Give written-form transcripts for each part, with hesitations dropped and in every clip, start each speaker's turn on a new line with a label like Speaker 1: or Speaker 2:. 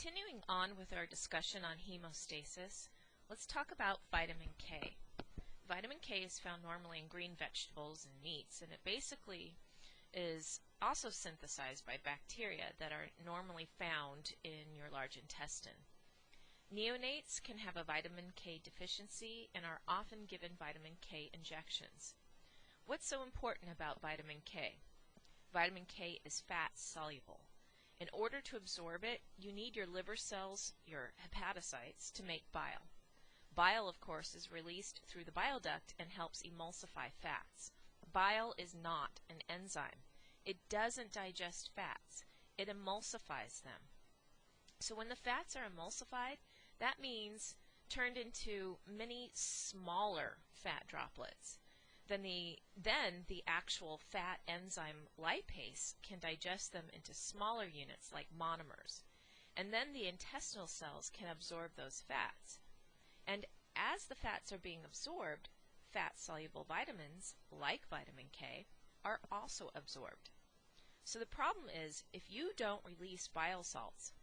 Speaker 1: Continuing on with our discussion on hemostasis, let's talk about vitamin K. Vitamin K is found normally in green vegetables and meats, and it basically is also synthesized by bacteria that are normally found in your large intestine. Neonates can have a vitamin K deficiency and are often given vitamin K injections. What's so important about vitamin K? Vitamin K is fat soluble. In order to absorb it, you need your liver cells, your hepatocytes, to make bile. Bile, of course, is released through the bile duct and helps emulsify fats. Bile is not an enzyme. It doesn't digest fats. It emulsifies them. So when the fats are emulsified, that means turned into many smaller fat droplets. Then the actual fat enzyme lipase can digest them into smaller units like monomers. And then the intestinal cells can absorb those fats. And as the fats are being absorbed, fat-soluble vitamins, like vitamin K, are also absorbed. So the problem is, if you don't release bile salts,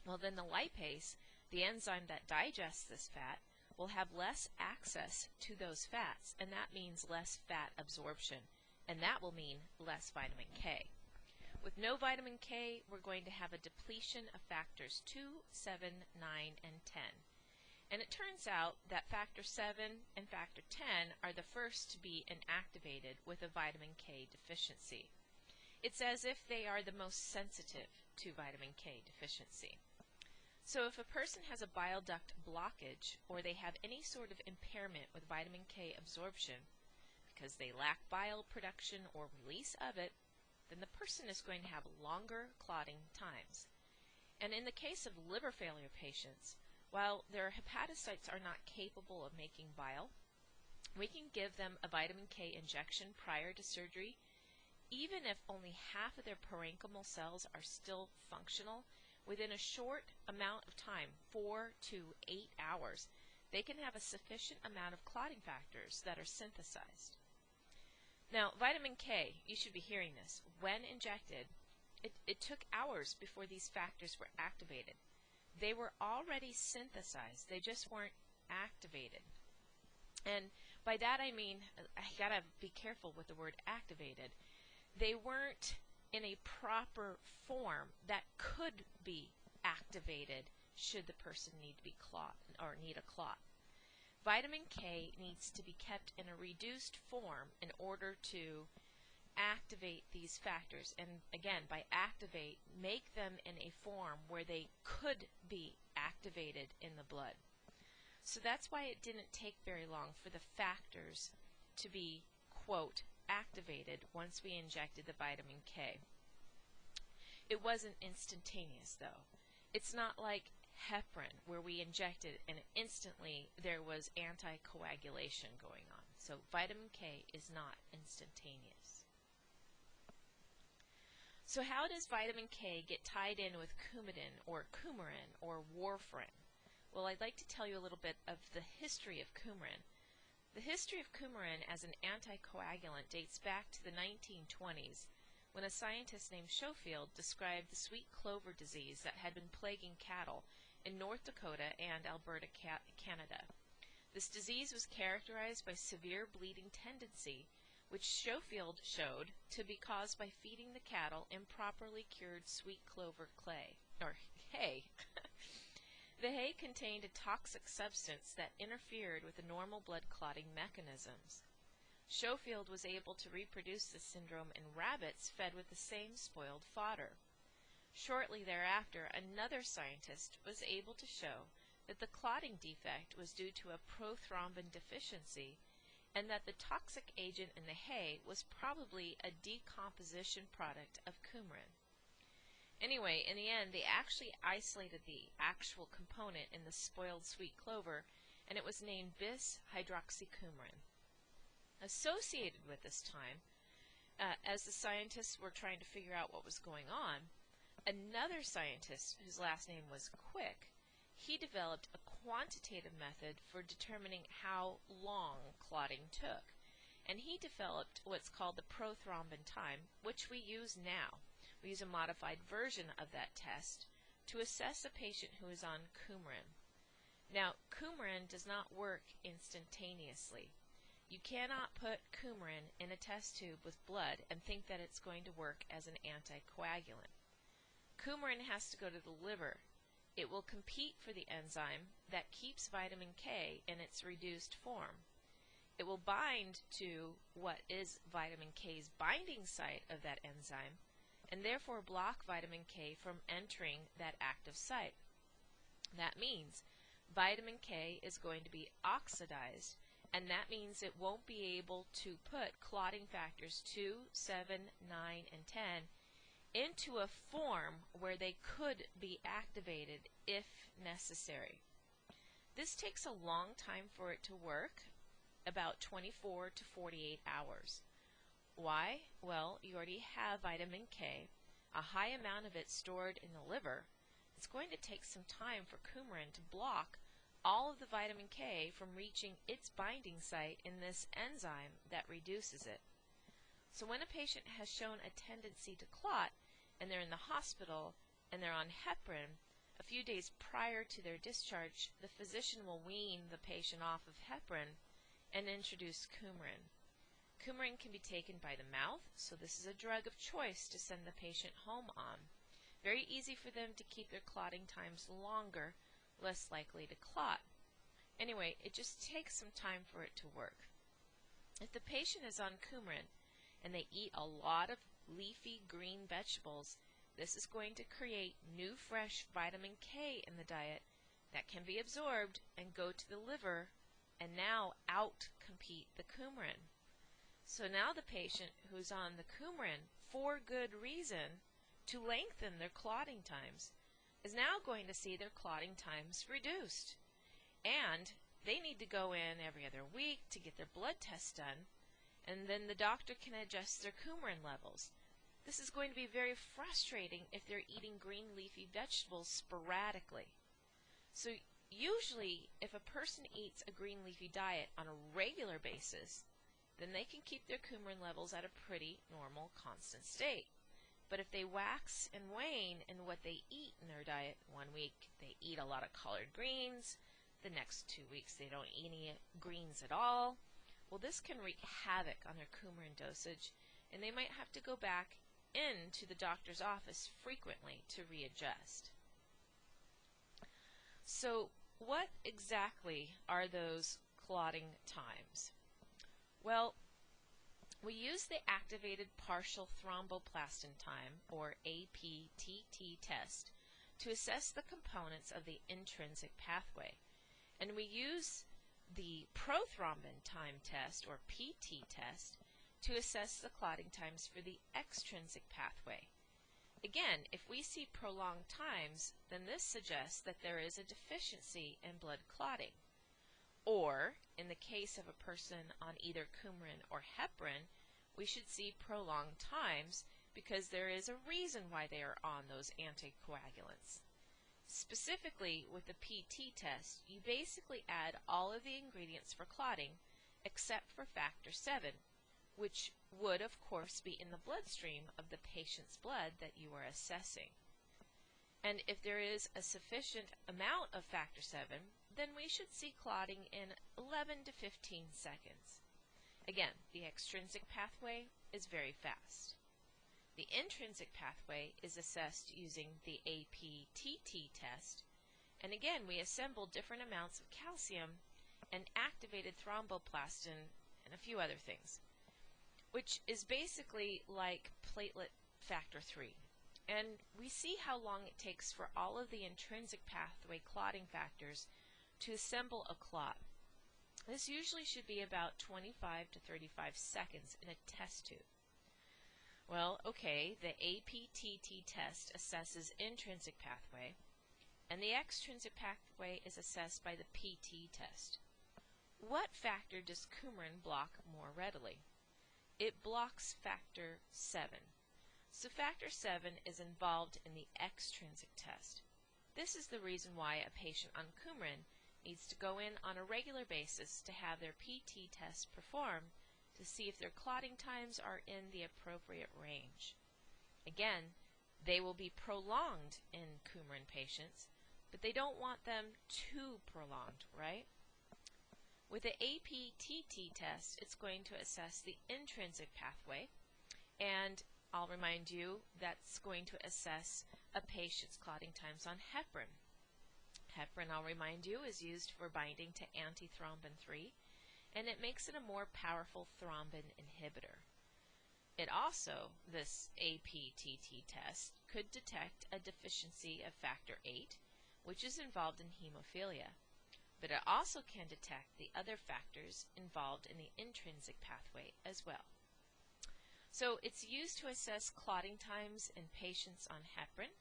Speaker 1: well then the lipase, the enzyme that digests this fat, will have less access to those fats, and that means less fat absorption, and that will mean less vitamin K. With no vitamin K, we're going to have a depletion of factors 2, 7, 9, and 10. And it turns out that factor 7 and factor 10 are the first to be inactivated with a vitamin K deficiency. It's as if they are the most sensitive to vitamin K deficiency. So if a person has a bile duct blockage or they have any sort of impairment with vitamin K absorption because they lack bile production or release of it, then the person is going to have longer clotting times. And in the case of liver failure patients, while their hepatocytes are not capable of making bile, we can give them a vitamin K injection prior to surgery. Even if only half of their parenchymal cells are still functional, within a short amount of time, 4 to 8 hours, they can have a sufficient amount of clotting factors that are synthesized. Now, vitamin K, you should be hearing this, when injected, it took hours before these factors were activated. They were already synthesized, they just weren't activated. And by that I mean, I gotta be careful with the word activated. They weren't in a proper form that could be activated should the person need to be clot or need a clot. Vitamin K needs to be kept in a reduced form in order to activate these factors, and again, by activate, make them in a form where they could be activated in the blood. So that's why it didn't take very long for the factors to be, quote, activated once we injected the vitamin K. It wasn't instantaneous though. It's not like heparin where we injected and instantly there was anticoagulation going on. So vitamin K is not instantaneous. So how does vitamin K get tied in with Coumadin or coumarin or warfarin? Well, I'd like to tell you a little bit of the history of coumarin. The history of coumarin as an anticoagulant dates back to the 1920s when a scientist named Schofield described the sweet clover disease that had been plaguing cattle in North Dakota and Alberta, Canada. This disease was characterized by severe bleeding tendency, which Schofield showed to be caused by feeding the cattle improperly cured sweet clover hay. The hay contained a toxic substance that interfered with the normal blood clotting mechanisms. Schofield was able to reproduce this syndrome in rabbits fed with the same spoiled fodder. Shortly thereafter, another scientist was able to show that the clotting defect was due to a prothrombin deficiency and that the toxic agent in the hay was probably a decomposition product of coumarin. Anyway, in the end, they actually isolated the actual component in the spoiled sweet clover, and it was named bis-hydroxycoumarin. Associated with this time, as the scientists were trying to figure out what was going on, another scientist whose last name was Quick, he developed a quantitative method for determining how long clotting took, and he developed what's called the prothrombin time, which we use now. We use a modified version of that test to assess a patient who is on Coumarin. Now, Coumarin does not work instantaneously. You cannot put Coumarin in a test tube with blood and think that it's going to work as an anticoagulant. Coumarin has to go to the liver. It will compete for the enzyme that keeps vitamin K in its reduced form. It will bind to what is vitamin K's binding site of that enzyme and therefore block vitamin K from entering that active site. That means vitamin K is going to be oxidized, and that means it won't be able to put clotting factors 2, 7, 9, and 10 into a form where they could be activated if necessary. This takes a long time for it to work, about 24 to 48 hours. Why? Well, you already have vitamin K, a high amount of it stored in the liver. It's going to take some time for Coumarin to block all of the vitamin K from reaching its binding site in this enzyme that reduces it. So when a patient has shown a tendency to clot and they're in the hospital and they're on heparin, a few days prior to their discharge, the physician will wean the patient off of heparin and introduce Coumarin. Coumarin can be taken by the mouth, so this is a drug of choice to send the patient home on. Very easy for them to keep their clotting times longer, less likely to clot. Anyway, it just takes some time for it to work. If the patient is on Coumarin and they eat a lot of leafy green vegetables, this is going to create new fresh vitamin K in the diet that can be absorbed and go to the liver and now out-compete the Coumarin. So now the patient who's on the Coumarin for good reason to lengthen their clotting times is now going to see their clotting times reduced. And they need to go in every other week to get their blood tests done, and then the doctor can adjust their Coumarin levels. This is going to be very frustrating if they're eating green leafy vegetables sporadically. So usually if a person eats a green leafy diet on a regular basis, then they can keep their Coumarin levels at a pretty normal constant state. But if they wax and wane in what they eat in their diet, 1 week they eat a lot of collard greens, the next 2 weeks they don't eat any greens at all, well, this can wreak havoc on their Coumarin dosage, and they might have to go back into the doctor's office frequently to readjust. So what exactly are those clotting times? Well, we use the activated partial thromboplastin time, or APTT test, to assess the components of the intrinsic pathway. And we use the prothrombin time test, or PT test, to assess the clotting times for the extrinsic pathway. Again, if we see prolonged times, then this suggests that there is a deficiency in blood clotting. Or, in the case of a person on either Coumarin or heparin, we should see prolonged times because there is a reason why they are on those anticoagulants. Specifically, with the PT test, you basically add all of the ingredients for clotting except for factor 7, which would, of course, be in the bloodstream of the patient's blood that you are assessing. And if there is a sufficient amount of factor 7, then we should see clotting in 11 to 15 seconds. Again, the extrinsic pathway is very fast. The intrinsic pathway is assessed using the APTT test, and again we assemble different amounts of calcium and activated thromboplastin and a few other things, which is basically like platelet factor 3. And we see how long it takes for all of the intrinsic pathway clotting factors to assemble a clot. This usually should be about 25 to 35 seconds in a test tube. Well, okay, the APTT test assesses intrinsic pathway, and the extrinsic pathway is assessed by the PT test. What factor does Coumarin block more readily? It blocks factor 7. So factor 7 is involved in the extrinsic test. This is the reason why a patient on Coumarin needs to go in on a regular basis to have their PT test performed to see if their clotting times are in the appropriate range. Again, They will be prolonged in Coumadin patients, but they don't want them too prolonged, right? With the APTT test, it's going to assess the intrinsic pathway, and I'll remind you that's going to assess a patient's clotting times on heparin. Heparin, I'll remind you, is used for binding to antithrombin 3, and it makes it a more powerful thrombin inhibitor. It also, this APTT test, could detect a deficiency of factor VIII, which is involved in hemophilia, but it also can detect the other factors involved in the intrinsic pathway as well. So it's used to assess clotting times in patients on heparin,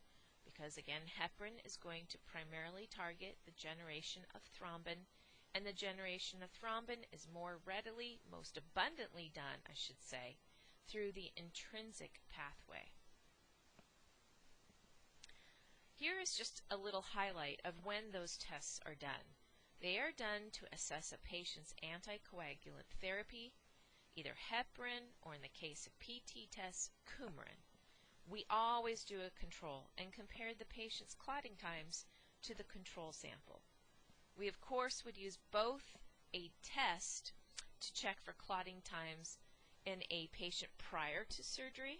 Speaker 1: because again, heparin is going to primarily target the generation of thrombin, and the generation of thrombin is more readily, most abundantly done, I should say, through the intrinsic pathway. Here is just a little highlight of when those tests are done. They are done to assess a patient's anticoagulant therapy, either heparin or, in the case of PT tests, Coumadin. We always do a control and compare the patient's clotting times to the control sample. We, of course, would use both a test to check for clotting times in a patient prior to surgery,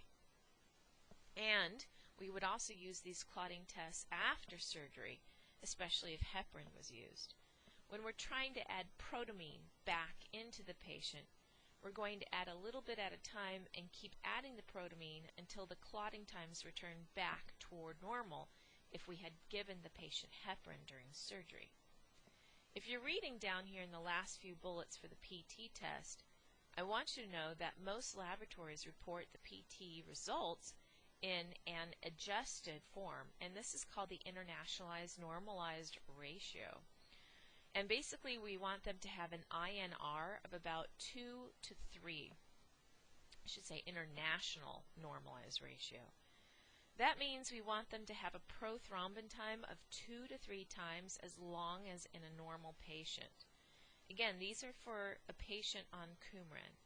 Speaker 1: and we would also use these clotting tests after surgery, especially if heparin was used. When we're trying to add protamine back into the patient, we're going to add a little bit at a time and keep adding the protamine until the clotting times return back toward normal if we had given the patient heparin during surgery. If you're reading down here in the last few bullets for the PT test, I want you to know that most laboratories report the PT results in an adjusted form, and this is called the internationalized normalized ratio. And basically we want them to have an INR of about 2 to 3, I should say international normalized ratio. That means we want them to have a prothrombin time of 2 to 3 times as long as in a normal patient. Again, these are for a patient on Coumadin.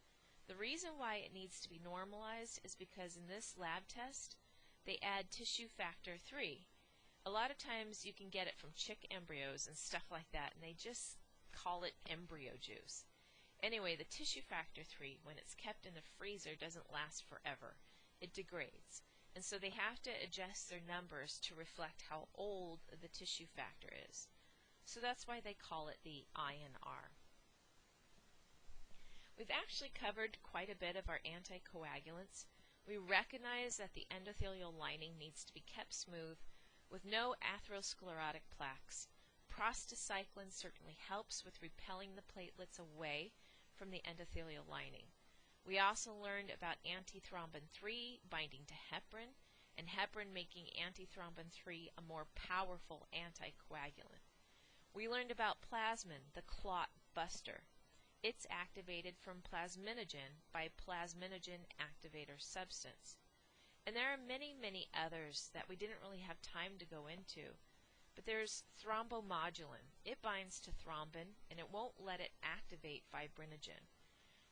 Speaker 1: The reason why it needs to be normalized is because in this lab test, they add tissue factor 3. A lot of times you can get it from chick embryos and stuff like that, and they just call it embryo juice. Anyway, the tissue factor 3, when it's kept in the freezer, doesn't last forever. It degrades. And so they have to adjust their numbers to reflect how old the tissue factor is. So that's why they call it the INR. We've actually covered quite a bit of our anticoagulants. We recognize that the endothelial lining needs to be kept smooth with no atherosclerotic plaques. Prostacyclin certainly helps with repelling the platelets away from the endothelial lining. We also learned about antithrombin 3 binding to heparin, and heparin making antithrombin 3 a more powerful anticoagulant. We learned about plasmin, the clot buster. It's activated from plasminogen by plasminogen activator substance. And there are many, many others that we didn't really have time to go into. But there's thrombomodulin. It binds to thrombin, and it won't let it activate fibrinogen.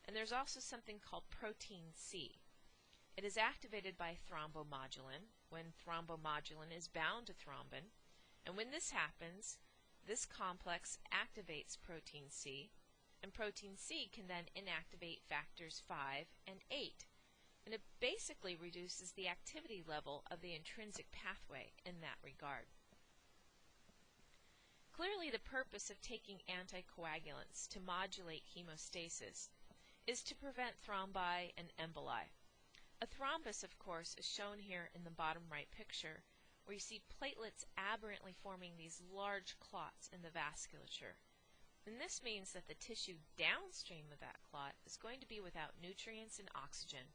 Speaker 1: And there's also something called protein C. It is activated by thrombomodulin when thrombomodulin is bound to thrombin. And when this happens, this complex activates protein C, and protein C can then inactivate factors 5 and 8. And it basically reduces the activity level of the intrinsic pathway in that regard. Clearly, the purpose of taking anticoagulants to modulate hemostasis is to prevent thrombi and emboli. A thrombus, of course, is shown here in the bottom right picture, where you see platelets aberrantly forming these large clots in the vasculature. And this means that the tissue downstream of that clot is going to be without nutrients and oxygen,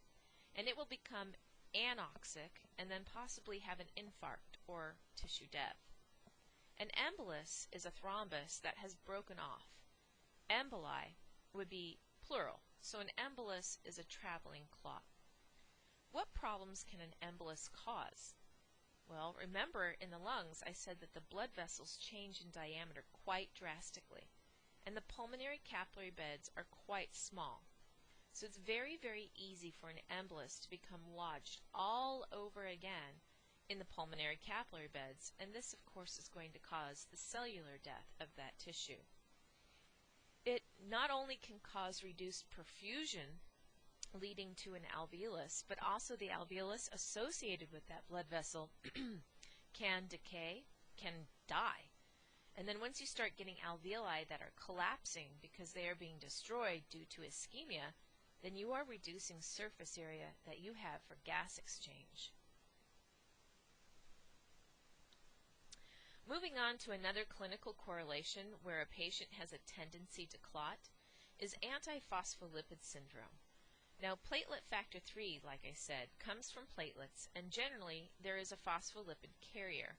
Speaker 1: and it will become anoxic and then possibly have an infarct or tissue death. An embolus is a thrombus that has broken off. Emboli would be plural, so an embolus is a traveling clot. What problems can an embolus cause? Well, remember in the lungs I said that the blood vessels change in diameter quite drastically, and the pulmonary capillary beds are quite small. So it's very, very easy for an embolus to become lodged all over again in the pulmonary capillary beds, and this of course is going to cause the cellular death of that tissue. It not only can cause reduced perfusion, leading to an alveolus, but also the alveolus associated with that blood vessel can decay, can die. And then once you start getting alveoli that are collapsing because they are being destroyed due to ischemia, then you are reducing surface area that you have for gas exchange. Moving on to another clinical correlation where a patient has a tendency to clot is antiphospholipid syndrome. Now, platelet factor 3, like I said, comes from platelets, and generally there is a phospholipid carrier.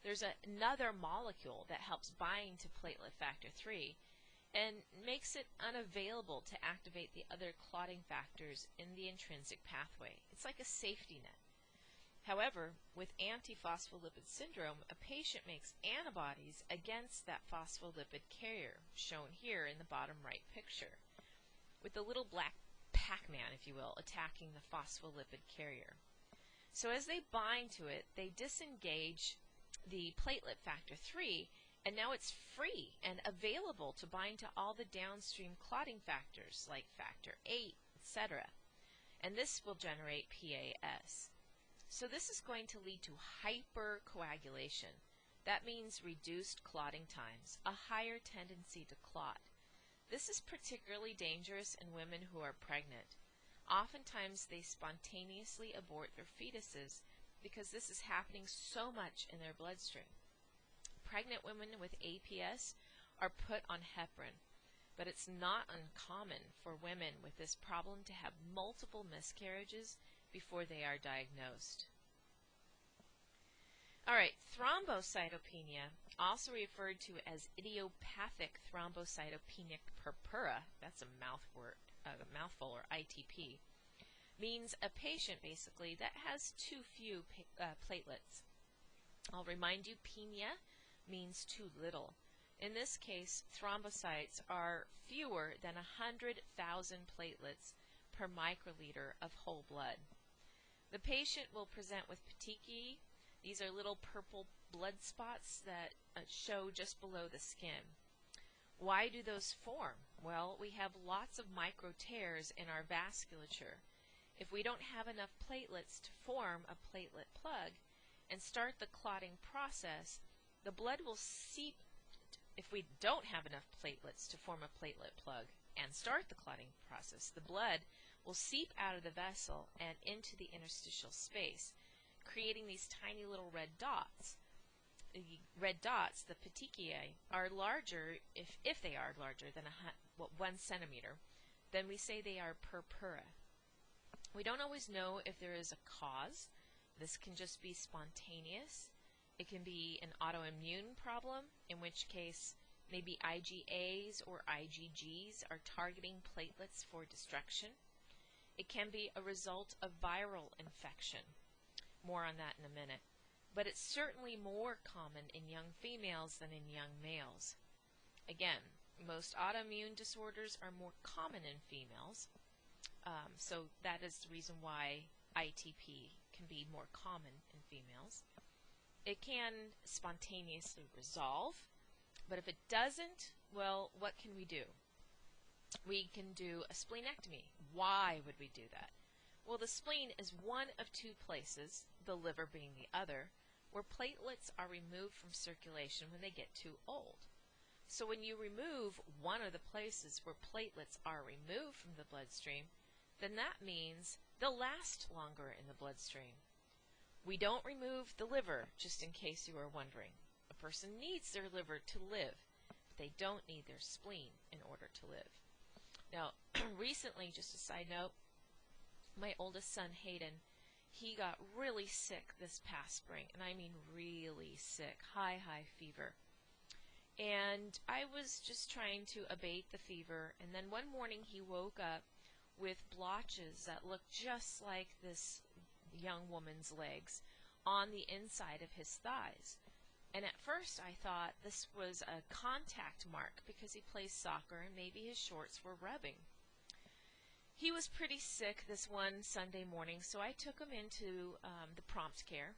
Speaker 1: There's another molecule that helps bind to platelet factor 3 and makes it unavailable to activate the other clotting factors in the intrinsic pathway. It's like a safety net. However, with antiphospholipid syndrome, a patient makes antibodies against that phospholipid carrier, shown here in the bottom right picture, with the little black Pac-Man, if you will, attacking the phospholipid carrier. So as they bind to it, they disengage the platelet factor 3, and now it's free and available to bind to all the downstream clotting factors like factor 8, etc. And this will generate PAS. So this is going to lead to hypercoagulation. That means reduced clotting times, a higher tendency to clot. This is particularly dangerous in women who are pregnant. Oftentimes they spontaneously abort their fetuses because this is happening so much in their bloodstream. Pregnant women with APS are put on heparin, but it's not uncommon for women with this problem to have multiple miscarriages before they are diagnosed. Alright, thrombocytopenia, also referred to as idiopathic thrombocytopenic purpura, that's a mouthful, or ITP, means a patient basically that has too few platelets. I'll remind you, penia means too little. In this case, thrombocytes are fewer than 100,000 platelets per microliter of whole blood. The patient will present with petechiae. These are little purple blood spots that show just below the skin. Why do those form? Well, we have lots of micro tears in our vasculature. If we don't have enough platelets to form a platelet plug and start the clotting process, the blood will seep. If we don't have enough platelets to form a platelet plug and start the clotting process, the blood will seep out of the vessel and into the interstitial space, creating these tiny little red dots. The red dots, the petechiae, are larger, if they are larger than 1 centimeter, then we say they are purpura. We don't always know if there is a cause. This can just be spontaneous. It can be an autoimmune problem, in which case maybe IgAs or IgGs are targeting platelets for destruction. It can be a result of viral infection. More on that in a minute. But it's certainly more common in young females than in young males. Again, most autoimmune disorders are more common in females, so that is the reason why ITP can be more common in females. It can spontaneously resolve, but if it doesn't, well, what can we do? We can do a splenectomy. Why would we do that? Well, the spleen is one of two places, the liver being the other, where platelets are removed from circulation when they get too old. So when you remove one of the places where platelets are removed from the bloodstream, then that means they'll last longer in the bloodstream. We don't remove the liver, just in case you are wondering. A person needs their liver to live, but they don't need their spleen in order to live. Now, recently, just a side note, my oldest son, Hayden, he got really sick this past spring, and I mean really sick, high fever. And I was just trying to abate the fever, and then one morning he woke up with blotches that looked just like this young woman's legs on the inside of his thighs. And at first I thought this was a contact mark because he plays soccer and maybe his shorts were rubbing. He was pretty sick this one Sunday morning, so I took him into the prompt care,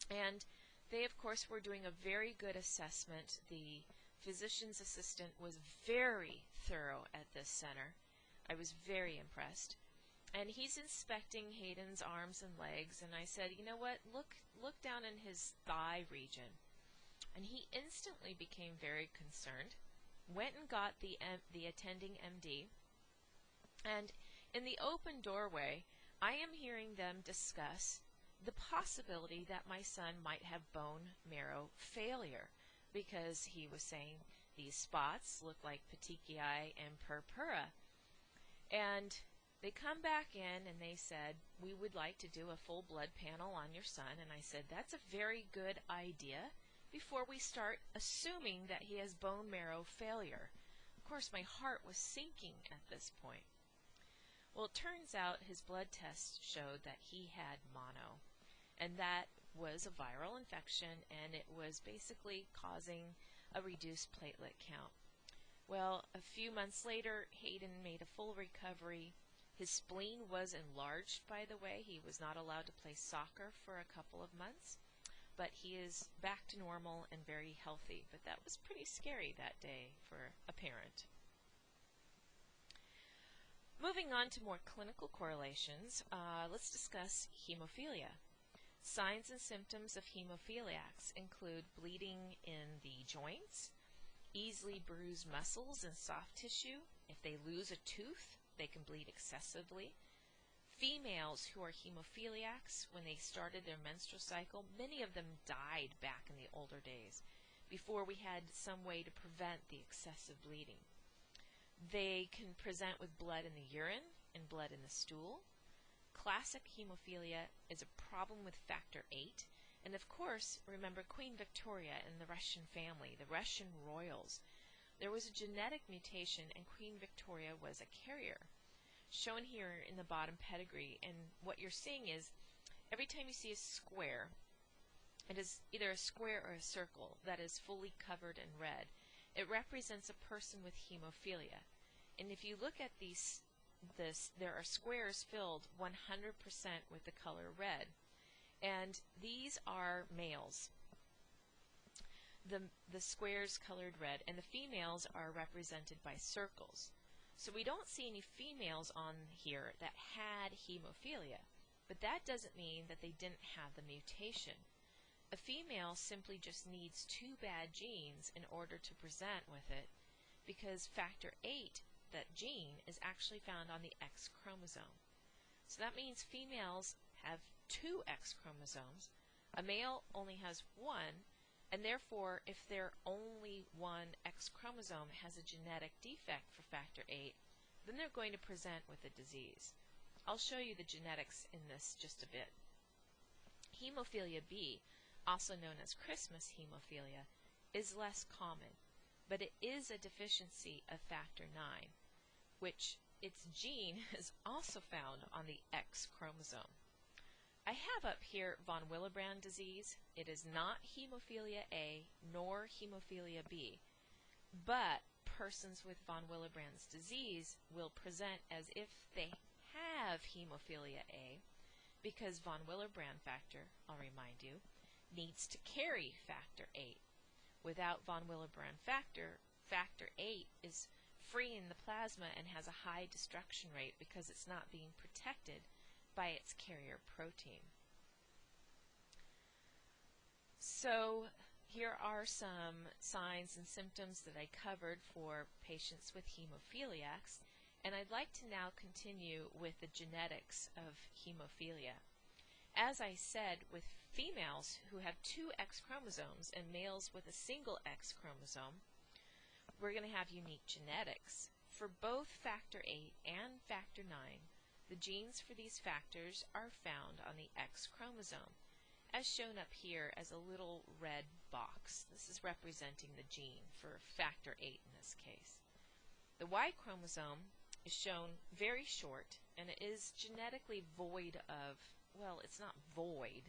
Speaker 1: And they, of course, were doing a very good assessment. The physician's assistant was very thorough at this center. I was very impressed. And he's inspecting Hayden's arms and legs, and I said, you know what, look down in his thigh region. And he instantly became very concerned, went and got the attending MD, and in the open doorway, I am hearing them discuss the possibility that my son might have bone marrow failure, because he was saying these spots look like petechiae and purpura. And they come back in and they said, we would like to do a full blood panel on your son. And I said, that's a very good idea before we start assuming that he has bone marrow failure. Of course, my heart was sinking at this point. Well, it turns out his blood test showed that he had mono, and that was a viral infection, and it was basically causing a reduced platelet count. Well, a few months later, Hayden made a full recovery. His spleen was enlarged, by the way. He was not allowed to play soccer for a couple of months, but he is back to normal and very healthy. But that was pretty scary that day for a parent. Moving on to more clinical correlations, let's discuss hemophilia. Signs and symptoms of hemophiliacs include bleeding in the joints, easily bruised muscles and soft tissue. If they lose a tooth, they can bleed excessively. Females who are hemophiliacs, when they started their menstrual cycle, many of them died back in the older days before we had some way to prevent the excessive bleeding. They can present with blood in the urine and blood in the stool. Classic hemophilia is a problem with factor VIII. And of course, remember Queen Victoria and the Russian family, the Russian royals. There was a genetic mutation and Queen Victoria was a carrier. Shown here in the bottom pedigree, and what you're seeing is every time you see a square, it is either a square or a circle that is fully covered in red. It represents a person with hemophilia. And if you look at there are squares filled 100% with the color red. And these are males. The squares colored red, and the females are represented by circles. So we don't see any females on here that had hemophilia, but that doesn't mean that they didn't have the mutation. A female simply just needs two bad genes in order to present with it, because factor VIII, that gene, is actually found on the X chromosome. So that means females have two X chromosomes. A male only has one, and therefore, if their only one X chromosome has a genetic defect for factor VIII, then they're going to present with a disease. I'll show you the genetics in this just a bit. Hemophilia B, also known as Christmas hemophilia, is less common, but it is a deficiency of factor IX, which its gene is also found on the X chromosome. I have up here von Willebrand disease. It is not hemophilia A nor hemophilia B, but persons with von Willebrand's disease will present as if they have hemophilia A, because von Willebrand factor, I'll remind you, needs to carry factor VIII. Without von Willebrand factor, factor VIII is free in the plasma and has a high destruction rate because it's not being protected by its carrier protein. So here are some signs and symptoms that I covered for patients with hemophiliacs, and I'd like to now continue with the genetics of hemophilia. As I said, with females who have two X chromosomes and males with a single X chromosome, we're going to have unique genetics. For both factor VIII and factor IX, the genes for these factors are found on the X chromosome, as shown up here as a little red box. This is representing the gene for factor VIII in this case. The Y chromosome is shown very short, and it is genetically void of, well, it's not void,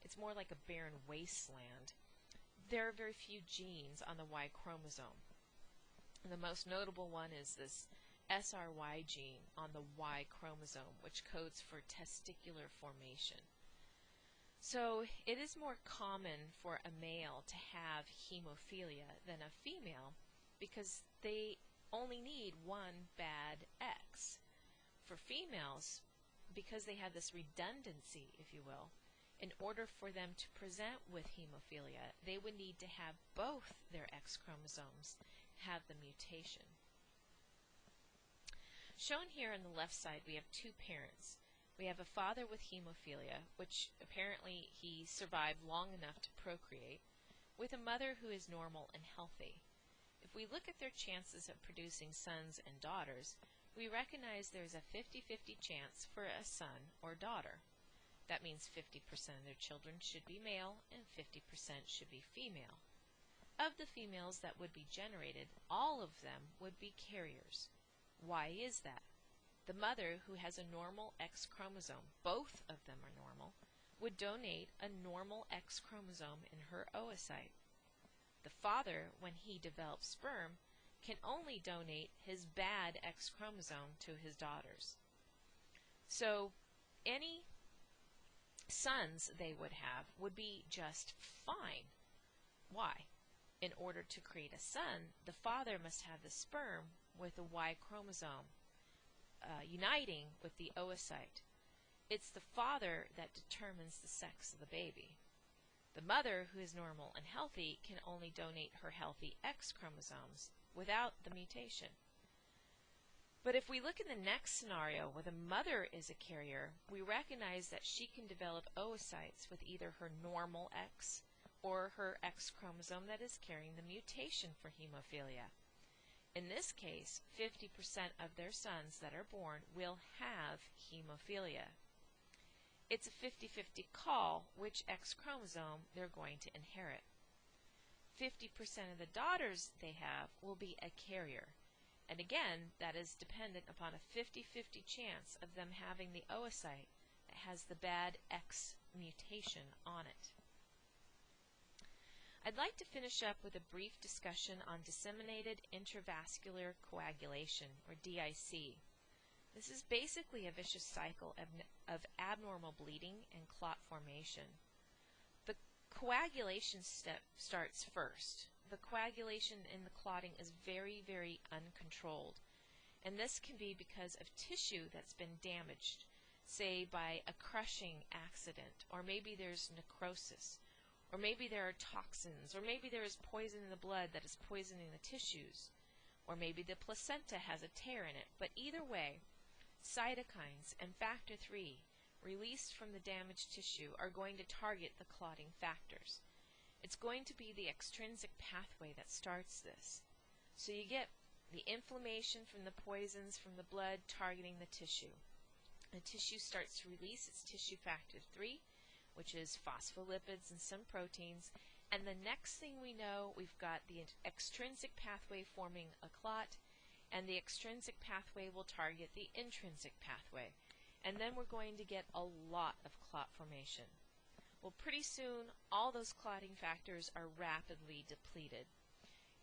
Speaker 1: it's more like a barren wasteland. There are very few genes on the Y chromosome. And the most notable one is this SRY gene on the Y chromosome, which codes for testicular formation. So it is more common for a male to have hemophilia than a female because they only need one bad X. For females, because they have this redundancy, if you will, in order for them to present with hemophilia, they would need to have both their X chromosomes have the mutation. Shown here on the left side, we have two parents. We have a father with hemophilia, which apparently he survived long enough to procreate, with a mother who is normal and healthy. If we look at their chances of producing sons and daughters, we recognize there's a 50-50 chance for a son or daughter. That means 50% of their children should be male and 50% should be female. Of the females that would be generated, all of them would be carriers. Why is that? The mother, who has a normal X chromosome, both of them are normal, would donate a normal X chromosome in her oocyte. The father, when he develops sperm, can only donate his bad X chromosome to his daughters. So any sons they would have would be just fine. Why? In order to create a son, the father must have the sperm with the Y chromosome uniting with the oocyte. It's the father that determines the sex of the baby. The mother, who is normal and healthy, can only donate her healthy X chromosomes without the mutation. But if we look in the next scenario where the mother is a carrier, we recognize that she can develop oocytes with either her normal X or her X chromosome that is carrying the mutation for hemophilia. In this case, 50% of their sons that are born will have hemophilia. It's a 50-50 call which X chromosome they're going to inherit. 50% of the daughters they have will be a carrier. And again, that is dependent upon a 50-50 chance of them having the oocyte that has the bad X mutation on it. I'd like to finish up with a brief discussion on disseminated intravascular coagulation, or DIC. This is basically a vicious cycle of abnormal bleeding and clot formation. The coagulation step starts first. The coagulation in the clotting is very, very uncontrolled. And this can be because of tissue that's been damaged, say by a crushing accident, or maybe there's necrosis, or maybe there are toxins, or maybe there is poison in the blood that is poisoning the tissues, or maybe the placenta has a tear in it. But either way, cytokines and factor 3 released from the damaged tissue are going to target the clotting factors. It's going to be the extrinsic pathway that starts this. So you get the inflammation from the poisons from the blood targeting the tissue. The tissue starts to release its tissue factor 3, which is phospholipids and some proteins. And the next thing we know, we've got the extrinsic pathway forming a clot, and the extrinsic pathway will target the intrinsic pathway. And then we're going to get a lot of clot formation. Well, pretty soon, all those clotting factors are rapidly depleted,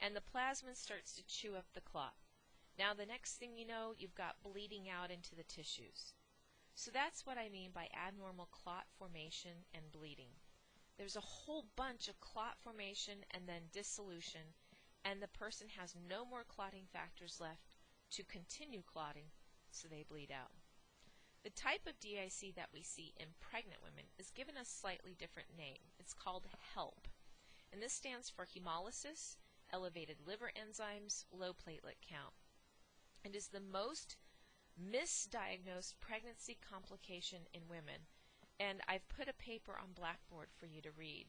Speaker 1: and the plasma starts to chew up the clot. Now, the next thing you know, you've got bleeding out into the tissues. So that's what I mean by abnormal clot formation and bleeding. There's a whole bunch of clot formation and then dissolution, and the person has no more clotting factors left to continue clotting, so they bleed out. The type of DIC that we see in pregnant women is given a slightly different name. It's called HELP, and this stands for hemolysis, elevated liver enzymes, low platelet count. It is the most misdiagnosed pregnancy complication in women, and I've put a paper on Blackboard for you to read.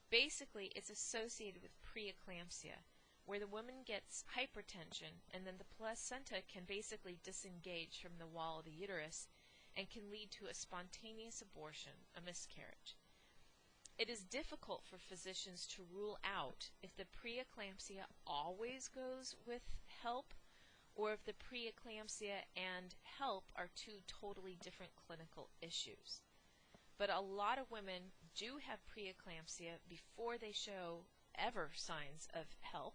Speaker 1: Basically, it's associated with preeclampsia, where the woman gets hypertension and then the placenta can basically disengage from the wall of the uterus and can lead to a spontaneous abortion, a miscarriage. It is difficult for physicians to rule out if the preeclampsia always goes with HELP, or if the preeclampsia and HELP are two totally different clinical issues. But a lot of women do have preeclampsia before they show ever signs of HELP.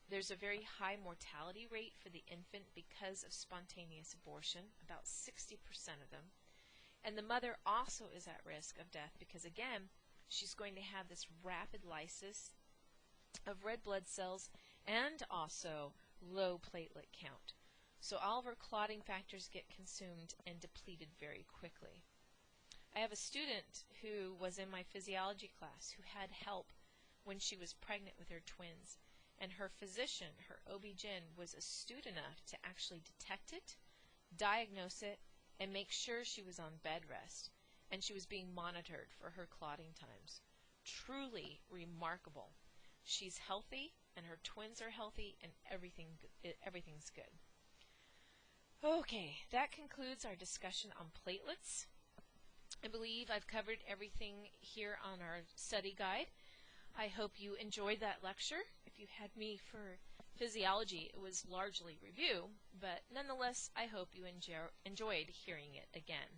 Speaker 1: There's a very high mortality rate for the infant because of spontaneous abortion, about 60% of them. And the mother also is at risk of death because, again, she's going to have this rapid lysis of red blood cells and also low platelet count. So all of her clotting factors get consumed and depleted very quickly. I have a student who was in my physiology class who had HELP when she was pregnant with her twins, and her physician, her OB-GYN, was astute enough to actually detect it, diagnose it, and make sure she was on bed rest, and she was being monitored for her clotting times. Truly remarkable. She's healthy, and her twins are healthy, and everything's good. Okay, that concludes our discussion on platelets. I believe I've covered everything here on our study guide. I hope you enjoyed that lecture. If you had me for physiology, it was largely review, but nonetheless, I hope you enjoyed hearing it again.